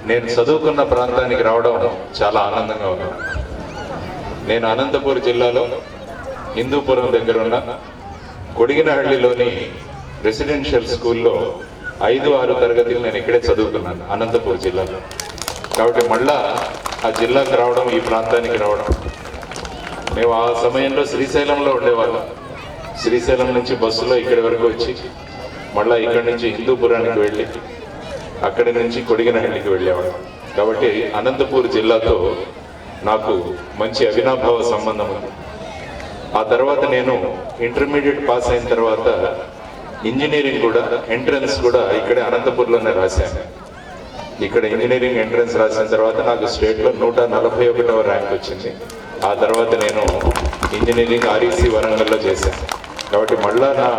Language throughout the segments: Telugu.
నేను చదువుకున్న ప్రాంతానికి రావడం చాలా ఆనందంగా ఉంది. నేను అనంతపూర్ జిల్లాలో హిందూపురం దగ్గర ఉన్న కొడిగినహళ్ళిలోని రెసిడెన్షియల్ స్కూల్లో 5-6 తరగతులు నేను ఇక్కడే చదువుకున్నాను, అనంతపూర్ జిల్లాలో. కాబట్టి మళ్ళా ఆ జిల్లాకు రావడం, ఈ ప్రాంతానికి రావడం, మేము ఆ సమయంలో శ్రీశైలంలో ఉండేవాళ్ళం. శ్రీశైలం నుంచి బస్సులో ఇక్కడి వరకు వచ్చి మళ్ళీ ఇక్కడి నుంచి హిందూపురానికి వెళ్ళి అక్కడి నుంచి కొడిగినహళ్ళికి వెళ్ళేవాళ్ళం. కాబట్టి అనంతపూర్ జిల్లాతో నాకు మంచి అవినాభావ సంబంధం ఉంది. ఆ తర్వాత నేను ఇంటర్మీడియట్ పాస్ అయిన తర్వాత ఇంజనీరింగ్ కూడా ఎంట్రన్స్ కూడా ఇక్కడే అనంతపూర్లోనే రాశాను. ఇక్కడ ఇంజనీరింగ్ ఎంట్రన్స్ రాసిన తర్వాత నాకు స్టేట్లో 141వ ర్యాంక్ వచ్చింది. ఆ తర్వాత నేను ఇంజనీరింగ్ ఆర్ఈసీ వరంగల్లో చేశాను. కాబట్టి మళ్ళా నా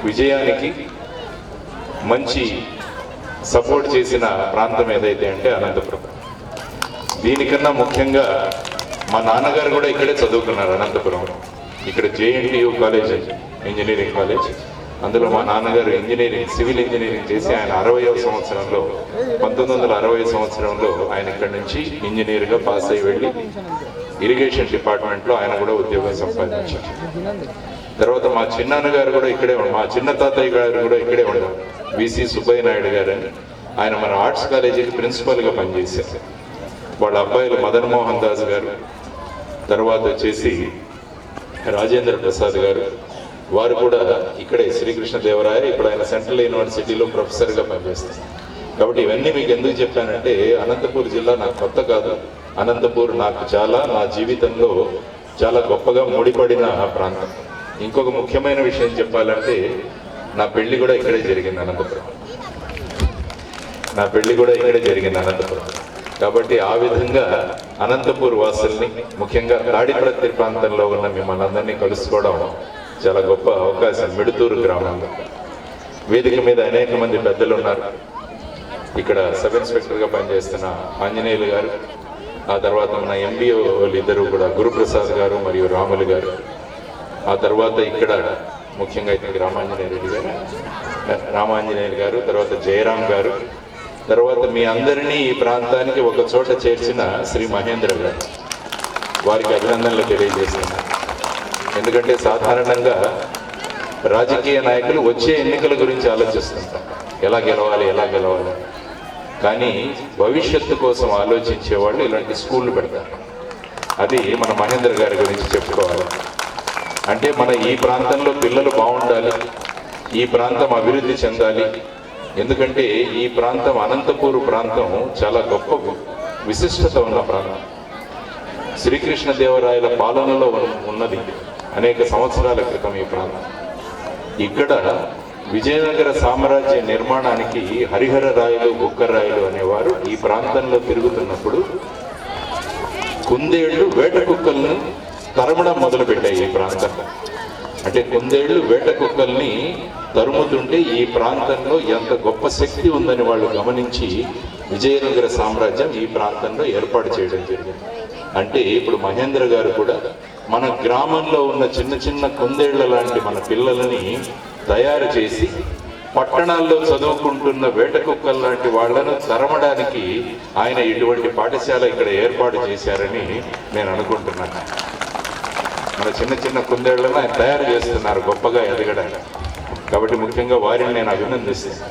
విజయానికి మంచి సపోర్ట్ చేసిన ప్రాంతం ఏదైతే అంటే అనంతపురం. దీనికన్నా ముఖ్యంగా మా నాన్నగారు కూడా ఇక్కడే చదువుకున్నారు, అనంతపురం. ఇక్కడ జేఎన్టీయూ కాలేజ్, ఇంజనీరింగ్ కాలేజ్. అందులో మా నాన్నగారు ఇంజనీరింగ్, సివిల్ ఇంజనీరింగ్ చేసి ఆయన 60వ సంవత్సరంలో 1960 సంవత్సరంలో ఆయన ఇక్కడి నుంచి ఇంజనీర్గా పాస్ అయ్యి వెళ్ళి ఇరిగేషన్ డిపార్ట్మెంట్లో ఆయన కూడా ఉద్యోగం సంపాదించారు. తర్వాత మా చిన్నాన్నగారు కూడా ఇక్కడే ఉన్నారు, మా చిన్న తాతయ్య గారు కూడా ఇక్కడే ఉన్నారు, విసి సుబ్బయ్య నాయుడు గారు అని. ఆయన మన ఆర్ట్స్ కాలేజీకి ప్రిన్సిపల్గా పనిచేశారు. వాళ్ళ అబ్బాయిలు మదన్ మోహన్ దాస్ గారు, తర్వాత వచ్చేసి రాజేంద్ర ప్రసాద్ గారు, వారు కూడా ఇక్కడే శ్రీకృష్ణదేవరాయ, ఇప్పుడు ఆయన సెంట్రల్ యూనివర్సిటీలో ప్రొఫెసర్గా పనిచేస్తారు. కాబట్టి ఇవన్నీ మీకు ఎందుకు చెప్పానంటే, అనంతపూర్ జిల్లా నాకు కొత్త కాదు. అనంతపూర్ నాకు నా జీవితంలో చాలా గొప్పగా ముడిపడిన ప్రాంతం. ఇంకొక ముఖ్యమైన విషయం చెప్పాలంటే, నా పెళ్లి కూడా ఇక్కడే జరిగింది, అనంతపురం. నా పెళ్లి కూడా ఇక్కడే జరిగింది, అనంతపురం. కాబట్టి ఆ విధంగా అనంతపూర్ వాసుల్ని, ముఖ్యంగా తాడిపత్రి ప్రాంతంలో ఉన్న మిమ్మల్ని అందరినీ కలుసుకోవడం చాలా గొప్ప అవకాశం. మిడుతూరు గ్రామంలో వేదిక మీద అనేక మంది పెద్దలు ఉన్నారు. ఇక్కడ సబ్ ఇన్స్పెక్టర్గా పనిచేస్తున్న ఆంజనేయులు గారు, ఆ తర్వాత మన ఎంబీఓలు ఇద్దరు కూడా, గురుప్రసాద్ గారు మరియు రాములు గారు. ఆ తర్వాత ఇక్కడ ముఖ్యంగా అయితే రామాంజనేయులు గారు, తర్వాత జయరాం గారు, తర్వాత మీ అందరినీ ఈ ప్రాంతానికి ఒక చోట చేర్చిన శ్రీ మహేంద్ర గారు, వారికి అభినందనలు తెలియజేస్తున్నారు. ఎందుకంటే సాధారణంగా రాజకీయ నాయకులు వచ్చే ఎన్నికల గురించి ఆలోచిస్తుంటారు, ఎలా గెలవాలి. కానీ భవిష్యత్తు కోసం ఆలోచించే వాళ్ళు ఇలాంటి స్కూళ్ళు పెడతారు. అది మన మహేంద్ర గారి గురించి చెప్పుకోవాలి. అంటే మన ఈ ప్రాంతంలో పిల్లలు బాగుండాలి, ఈ ప్రాంతం అభివృద్ధి చెందాలి. ఎందుకంటే ఈ ప్రాంతం, అనంతపూర్ ప్రాంతం చాలా గొప్ప విశిష్టత ఉన్న ప్రాంతం. శ్రీకృష్ణదేవరాయల పాలనలో ఉన్నది అనేక సంవత్సరాల క్రితం ఈ ప్రాంతం. ఇక్కడ విజయనగర సామ్రాజ్య నిర్మాణానికి హరిహర రాయలు, బుక్కరాయలు అనేవారు ఈ ప్రాంతంలో తిరుగుతున్నప్పుడు కుందేళ్లు, వేట కుక్కలను తరమడం మొదలుపెట్టాయి ఈ ప్రాంతంలో. అంటే కుందేళ్లు, వేట కుక్కల్ని తరుముతుంటే ఈ ప్రాంతంలో ఎంత గొప్ప శక్తి ఉందని వాళ్ళు గమనించి విజయనగర సామ్రాజ్యం ఈ ప్రాంతంలో ఏర్పాటు చేయడం జరిగింది. అంటే ఇప్పుడు మహేంద్ర గారు కూడా మన గ్రామంలో ఉన్న చిన్న చిన్న కుందేళ్ల లాంటి మన పిల్లలని తయారు చేసి పట్టణాల్లో చదువుకుంటున్న వేట కుక్కల లాంటి వాళ్లను తరమడానికి ఆయన ఇటువంటి పాఠశాల ఇక్కడ ఏర్పాటు చేశారని నేను అనుకుంటున్నాను. మన చిన్న చిన్న కుందేళ్లను ఆయన తయారు చేస్తున్నారు గొప్పగా ఎదగడానికి. కాబట్టి ముఖ్యంగా వారిని నేను అభినందిస్తాను.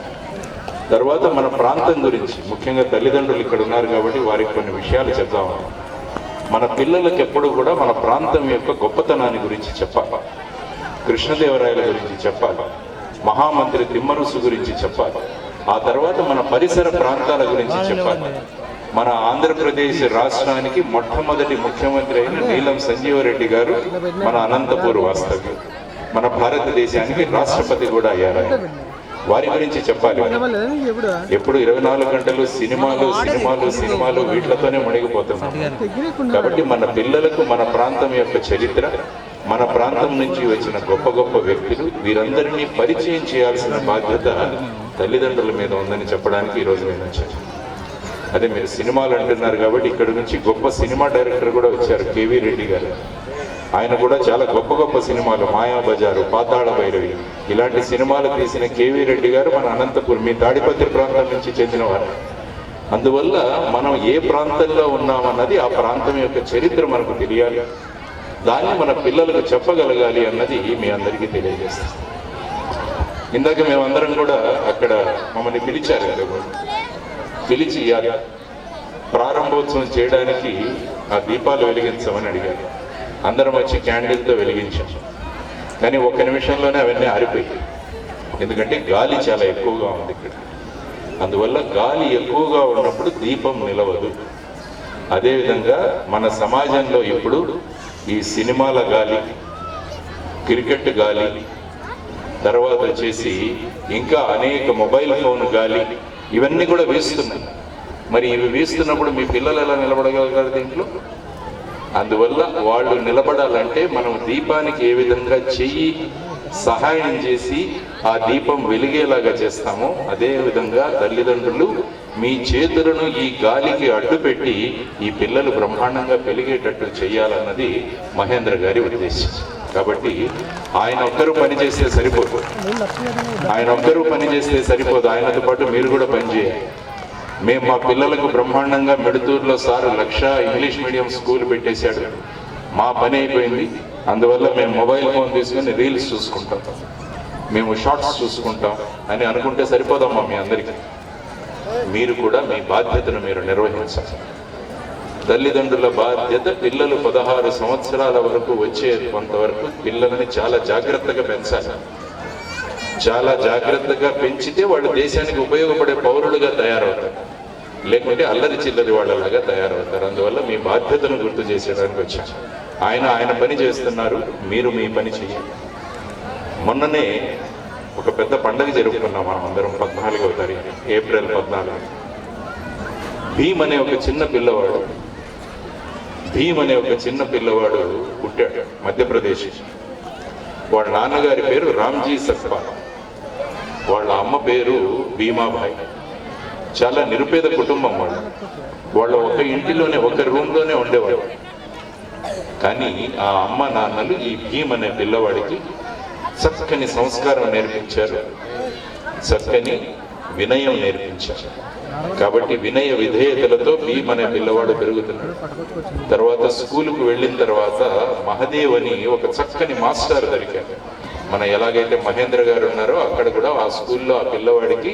తర్వాత మన ప్రాంతం గురించి, ముఖ్యంగా తల్లిదండ్రులు ఇక్కడ ఉన్నారు కాబట్టి వారికి కొన్ని విషయాలు చెప్తాము. మన పిల్లలకు ఎప్పుడు కూడా మన ప్రాంతం యొక్క గొప్పతనాన్ని గురించి చెప్పాలి, కృష్ణదేవరాయల గురించి చెప్పాలి, మహామంత్రి తిమ్మరుసు గురించి చెప్పాలి. ఆ తర్వాత మన పరిసర ప్రాంతాల గురించి చెప్పాలి. మన ఆంధ్రప్రదేశ్ రాష్ట్రానికి మొట్టమొదటి ముఖ్యమంత్రి అయిన నీలం సంజీవరెడ్డి గారు మన అనంతపూర్ వాస్తవ్యం. మన భారతదేశానికి రాష్ట్రపతి కూడా అయ్యారు. వారి గురించి చెప్పాలి. ఎప్పుడు 24 గంటలు సినిమాలు వీటితోనే మునిగిపోతున్నాం. కాబట్టి మన పిల్లలకు మన ప్రాంతం యొక్క చరిత్ర, మన ప్రాంతం నుంచి వచ్చిన గొప్ప గొప్ప వ్యక్తులు, వీరందరినీ పరిచయం చేయాల్సిన బాధ్యత తల్లిదండ్రుల మీద ఉందని చెప్పడానికి ఈరోజు నేను వచ్చాను. అదే మీరు సినిమాలు అంటున్నారు కాబట్టి ఇక్కడ నుంచి గొప్ప సినిమా డైరెక్టర్ కూడా వచ్చారు, కేవీ రెడ్డి గారు. ఆయన కూడా చాలా గొప్ప గొప్ప సినిమాలు, మాయాబజారు, పాతాళ భైరవి, ఇలాంటి సినిమాలు తీసిన కేవీ రెడ్డి గారు మన అనంతపురం, మీ తాడిపత్రి ప్రాంతం నుంచి చెందినవారు. అందువల్ల మనం ఏ ప్రాంతంలో ఉన్నామన్నది ఆ ప్రాంతం యొక్క చరిత్ర మనకు తెలియాలి, దాన్ని మన పిల్లలకు చెప్పగలగాలి అన్నది మీ అందరికీ తెలియజేస్తాం. ఇందాక మేమందరం కూడా అక్కడ మమ్మల్ని పిలిచారు కదా, పిలిచి ప్రారంభోత్సవం చేయడానికి ఆ దీపాలు వెలిగించమని అడిగారు. అందరం వచ్చి క్యాండిల్తో వెలిగించాం. కానీ ఒక్క నిమిషంలోనే అవన్నీ ఆరిపోయాయి. ఎందుకంటే గాలి చాలా ఎక్కువగా ఉంది ఇక్కడ. అందువల్ల గాలి ఎక్కువగా ఉన్నప్పుడు దీపం నిలవదు. అదేవిధంగా మన సమాజంలో ఇప్పుడు ఈ సినిమాల గాలి, క్రికెట్ గాలి, తర్వాత వచ్చేసి ఇంకా అనేక మొబైల్ ఫోన్ గాలి, ఇవన్నీ కూడా వీస్తున్నాయి. మరి ఇవి వీస్తున్నప్పుడు మీ పిల్లలు ఎలా నిలబడగలుగుతారు దీంట్లో? అందువల్ల వాళ్ళు నిలబడాలంటే మనం దీపానికి ఏ విధంగా చెయ్యి సహాయం చేసి ఆ దీపం వెలిగేలాగా చేస్తామో అదే విధంగా తల్లిదండ్రులు మీ చేతులను ఈ గాలికి అడ్డుపెట్టి ఈ పిల్లలు బ్రహ్మాండంగా పెరిగేటట్టు చేయాలన్నది మహేంద్ర గారి ఉద్దేశం. కాబట్టి ఆయన ఒక్కరూ పనిచేస్తే సరిపోదు, ఆయనతో పాటు మీరు కూడా పనిచేయాలి. మేము మా పిల్లలకు బ్రహ్మాండంగా మెడుతూరులో సార్ 1,00,000 ఇంగ్లీష్ మీడియం స్కూల్ పెట్టేశాడు, మా పని అయిపోయింది. అందువల్ల మేము మొబైల్ ఫోన్ తీసుకుని రీల్స్ చూసుకుంటాం, మేము షార్ట్స్ చూసుకుంటాం అని అనుకుంటే సరిపోదమ్మా. మీ అందరికీ మీరు కూడా మీ బాధ్యతను మీరు నిర్వహించాలి. తల్లిదండ్రుల బాధ్యత పిల్లలు 16 సంవత్సరాల వరకు వచ్చే కొంతవరకు పిల్లల్ని చాలా జాగ్రత్తగా పెంచాలి. చాలా జాగ్రత్తగా పెంచితే వాళ్ళు దేశానికి ఉపయోగపడే పౌరులుగా తయారవుతారు, లేకుంటే అల్లరి చిల్లరి వాళ్ళలాగా తయారవుతారు. అందువల్ల మీ బాధ్యతను గుర్తు చేసేయడానికి వచ్చాను. ఆయన పని చేస్తున్నారు, మీరు మీ పని చేయాలి. మొన్ననే ఒక పెద్ద పండుగ జరుపుకున్నాం మనం అందరం, 14వ తారీఖు ఏప్రిల్ 14. భీమ్ అనే ఒక చిన్న పిల్లవాడు పుట్టాడు మధ్యప్రదేశ్. వాళ్ళ నాన్నగారి పేరు రామ్జీ సక్పాల్, వాళ్ళ అమ్మ పేరు భీమాబాయి. చాలా నిరుపేద కుటుంబం వాళ్ళు ఒక ఇంటిలోనే ఒక రూమ్లోనే ఉండేవాళ్ళు. కానీ ఆ అమ్మ నాన్నలు ఈ భీమ్ అనే పిల్లవాడికి చక్కని సంస్కారం నేర్పించారు, చక్కని వినయం నేర్పించారు. కాబట్టి వినయ విధేయతలతో భీమ్ అనే పిల్లవాడు పెరుగుతున్నాడు. తర్వాత స్కూలుకు వెళ్ళిన తర్వాత మహదేవ్ అని ఒక చక్కని మాస్టర్ దొరికారు. మన ఎలాగైతే మహేంద్ర గారు ఉన్నారో అక్కడ కూడా ఆ స్కూల్లో ఆ పిల్లవాడికి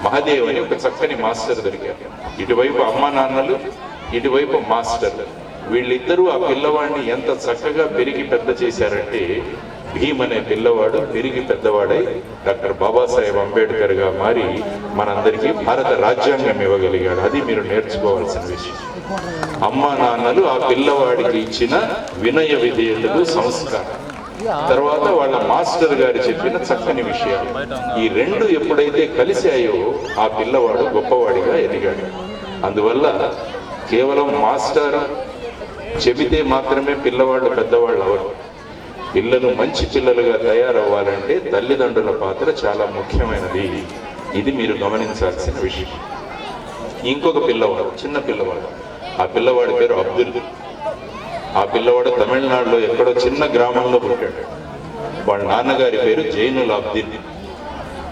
మహదేవ్ అని ఒక చక్కని మాస్టర్ దొరికారు. ఇటువైపు అమ్మ నాన్నలు, ఇటువైపు మాస్టర్, వీళ్ళిద్దరూ ఆ పిల్లవాడిని ఎంత చక్కగా పెరిగి పెద్ద చేశారంటే భీమ్ అనే పిల్లవాడు పెరిగి పెద్దవాడై డాక్టర్ బాబాసాహెబ్ అంబేద్కర్ గా మారి మనందరికీ భారత రాజ్యాంగం ఇవ్వగలిగాడు. అది మీరు నేర్చుకోవాల్సిన విషయం. అమ్మా నాన్నలు ఆ పిల్లవాడికి ఇచ్చిన వినయ విధేయతలు, సంస్కారం, తర్వాత వాళ్ళ మాస్టర్ గారు చెప్పిన చక్కని విషయాలు, ఈ రెండు ఎప్పుడైతే కలిశాయో ఆ పిల్లవాడు గొప్పవాడిగా ఎదిగాడు. అందువల్ల కేవలం మాస్టర్ చెబితే మాత్రమే పిల్లవాళ్ళు పెద్దవాళ్ళు అవరు. పిల్లలు మంచి పిల్లలుగా తయారవ్వాలంటే తల్లిదండ్రుల పాత్ర చాలా ముఖ్యమైనది. ఇది మీరు గమనించాల్సిన విషయం. ఇంకొక పిల్లవాడు, చిన్న పిల్లవాడు, ఆ పిల్లవాడి పేరు అబ్దుల్. ఆ పిల్లవాడు తమిళనాడులో ఎక్కడో చిన్న గ్రామంలో పుట్టాడు. వాళ్ళ నాన్నగారి పేరు జైనుల్ అబ్దిన్,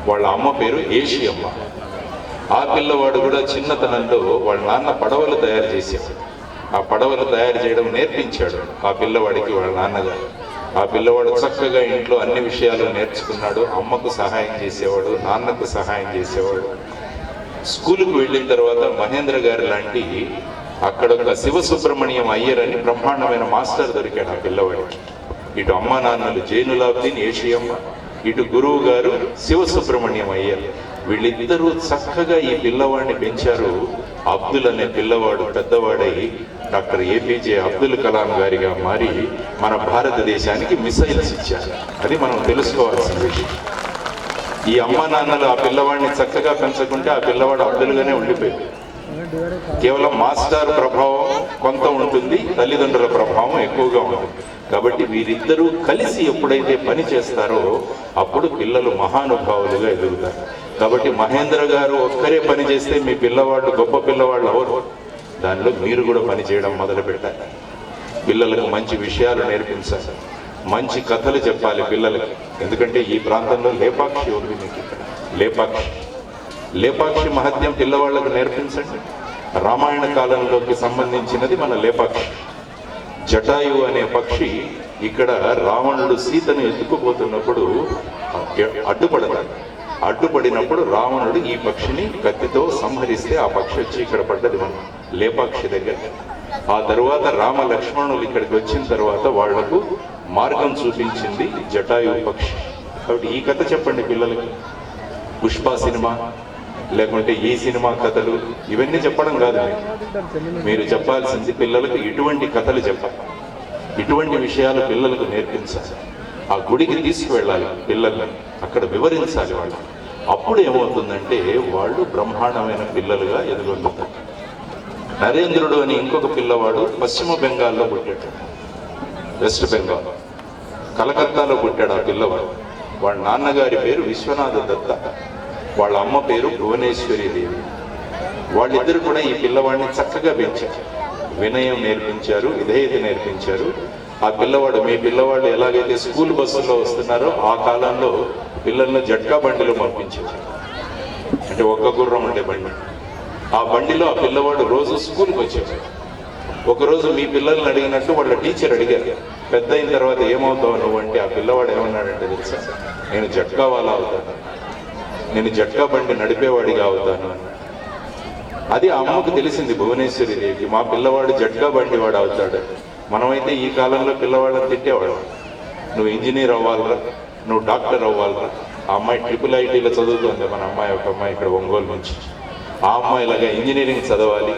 వాళ్ళ అమ్మ పేరు ఏషియమ్మ. ఆ పిల్లవాడు కూడా చిన్నతనంలో వాళ్ళ నాన్న పడవలు తయారు చేశాడు. ఆ పడవలు తయారు చేయడం నేర్పించాడు ఆ పిల్లవాడికి వాళ్ళ నాన్నగారు. ఆ పిల్లవాడు చక్కగా ఇంట్లో అన్ని విషయాలు నేర్చుకున్నాడు. అమ్మకు సహాయం చేసేవాడు, నాన్నకు సహాయం చేసేవాడు. స్కూలుకు వెళ్ళిన తర్వాత మహేంద్ర గారి లాంటి అక్కడ ఒక శివసుబ్రహ్మణ్యం అయ్యర్ అని బ్రహ్మాండమైన మాస్టర్ దొరికాడు ఆ పిల్లవాడికి. ఇటు అమ్మ నాన్నలు జైనులాబ్దీన్, ఏషియమ్మ, ఇటు గురువు గారు శివసుబ్రహ్మణ్యం అయ్యర్. వీళ్ళిద్దరూ చక్కగా ఈ పిల్లవాడిని పెంచారు. అబ్దుల్ అనే పిల్లవాడు పెద్దవాడై డాక్టర్ ఏపీజే అబ్దుల్ కలాం గారిగా మారి మన భారతదేశానికి మిసైల్స్ ఇచ్చారు. అది మనం తెలుసుకోవాల్సిన విషయం. ఈ అమ్మ నాన్నలు ఆ పిల్లవాడిని చక్కగా పెంచకుంటే ఆ పిల్లవాడు అబ్దుల్గానే ఉండిపోయింది. కేవలం మాస్టర్ ప్రభావం కొంత ఉంటుంది, తల్లిదండ్రుల ప్రభావం ఎక్కువగా ఉంటుంది. కాబట్టి వీరిద్దరూ కలిసి ఎప్పుడైతే పని చేస్తారో అప్పుడు పిల్లలు మహానుభావులుగా ఎదుగుతారు. కాబట్టి మహేంద్ర గారు ఒక్కరే పని చేస్తే మీ పిల్లవాళ్ళు గొప్ప పిల్లవాళ్ళు అవరు. దానిలో మీరు కూడా పని చేయడం మొదలు పెట్టాలి. పిల్లలకు మంచి విషయాలు నేర్పించాలి, మంచి కథలు చెప్పాలి పిల్లలకి. ఎందుకంటే ఈ ప్రాంతంలో లేపాక్షి ఉంది మీకు ఇక్కడ. లేపాక్షి మహత్యం పిల్లవాళ్ళకు నేర్పించండి. రామాయణ కాలంలోకి సంబంధించినది మన లేపాక్షి. జటాయు అనే పక్షి ఇక్కడ రావణుడు సీతను ఎత్తుకుపోతున్నప్పుడు అడ్డుపడినప్పుడు రావణుడు ఈ పక్షిని కత్తితో సంహరిస్తే ఆ పక్షి వచ్చి ఇక్కడ పడ్డది మన లేపాక్షి దగ్గర. ఆ తరువాత రామ లక్ష్మణులు ఇక్కడికి వచ్చిన తర్వాత వాళ్లకు మార్గం చూపించింది జటాయు పక్షి. కాబట్టి ఈ కథ చెప్పండి పిల్లలకి. పుష్ప సినిమా లేకుంటే ఈ సినిమా కథలు ఇవన్నీ చెప్పడం కాదు. మీరు చెప్పాల్సింది పిల్లలకు ఇటువంటి కథలు చెప్పాలి, ఇటువంటి విషయాలు పిల్లలకు నేర్పించాలి. ఆ గుడికి తీసుకువెళ్ళాలి పిల్లల్ని, అక్కడ వివరించాలి వాళ్ళు. అప్పుడు ఏమవుతుందంటే వాళ్ళు బ్రహ్మాండమైన పిల్లలుగా ఎదుగుతుంటారు. నరేంద్రుడు అని ఇంకొక పిల్లవాడు పశ్చిమ బెంగాల్లో పుట్టాడు, వెస్ట్ బెంగాల్ కలకత్తాలో పుట్టాడు ఆ పిల్లవాడు. వాళ్ళ నాన్నగారి పేరు విశ్వనాథ దత్త, వాళ్ళ అమ్మ పేరు భువనేశ్వరి దేవి. వాళ్ళిద్దరు కూడా ఈ పిల్లవాడిని చక్కగా పెంచారు, వినయం నేర్పించారు, విధేయత నేర్పించారు. ఆ పిల్లవాడు, మీ పిల్లవాళ్ళు ఎలాగైతే స్కూల్ బస్సుల్లో వస్తున్నారో ఆ కాలంలో పిల్లల్ని జట్కా బండిలో పంపించారు. అంటే ఒక్క గుర్రం ఉండే బండి, ఆ బండిలో ఆ పిల్లవాడు రోజు స్కూల్కి వచ్చాడు. ఒకరోజు మీ పిల్లల్ని అడిగినట్టు వాళ్ళ టీచర్ అడిగారు, పెద్ద అయిన తర్వాత ఏమవుతావు నువ్వు అంటే ఆ పిల్లవాడు ఏమన్నాడంటే తెలుసా, నేను జట్కా వాళ్ళ అవుతాను, నేను జట్కా బండి నడిపేవాడిగా అవుతాను అన్నాడు. అది ఆ అమ్మకు తెలిసింది భువనేశ్వరి దేవికి, మా పిల్లవాడు జట్కా బండి వాడు అవుతాడు. మనమైతే ఈ కాలంలో పిల్లవాళ్ళని తిట్టేవాడు, నువ్వు ఇంజనీర్ అవ్వాలరా, నువ్వు డాక్టర్ అవ్వాలరా. ఆ అమ్మాయి IIITలో చదువుతుంది, మన అమ్మాయి ఒక అమ్మాయి ఇక్కడ ఒంగోలు నుంచి. ఆ అమ్మాయి ఇలాగా ఇంజనీరింగ్ చదవాలి,